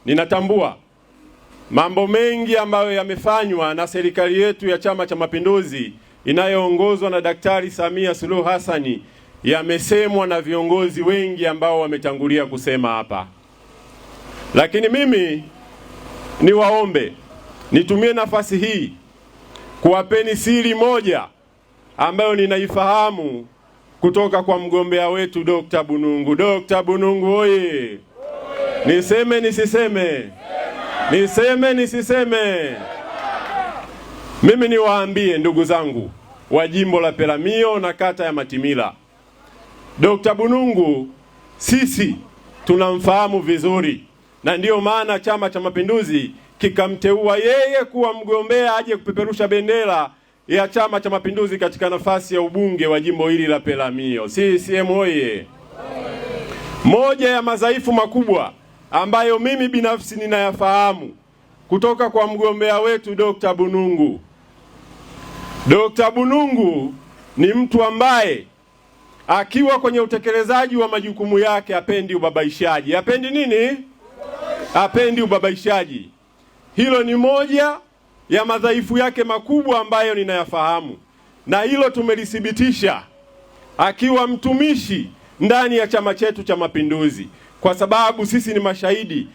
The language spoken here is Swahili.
ninatambua mambo mengi ambayo yamefanywa na serikali yetu ya Chama cha Mapinduzi inayoongozwa na Daktari Samia Suluhu Hassani yamesemwa na viongozi wengi ambao wametangulia kusema hapa. Lakini mimi niwaombe, nitumie nafasi hii kuwapeni siri moja ambayo ninaifahamu kutoka kwa mgombea wetu Dr. Bunungu. Dr. Bunungu oye! Niseme nisiseme? Niseme nisiseme? Mimi niwaambie ndugu zangu wa jimbo la Peramiho na kata ya Matimila, Dr. Bunungu sisi tunamfahamu vizuri, na ndiyo maana Chama cha Mapinduzi kikamteua yeye kuwa mgombea aje kupeperusha bendera ya Chama cha Mapinduzi katika nafasi ya ubunge wa jimbo hili la Peramiho. CCM oye! Moja ya madhaifu makubwa ambayo mimi binafsi ninayafahamu kutoka kwa mgombea wetu Dr. Bunungu. Dr. Bunungu ni mtu ambaye akiwa kwenye utekelezaji wa majukumu yake hapendi ubabaishaji. Hapendi nini? Hapendi ubabaishaji. Hilo ni moja ya madhaifu yake makubwa ambayo ninayafahamu, na hilo tumelithibitisha akiwa mtumishi ndani ya chama chetu cha Mapinduzi, kwa sababu sisi ni mashahidi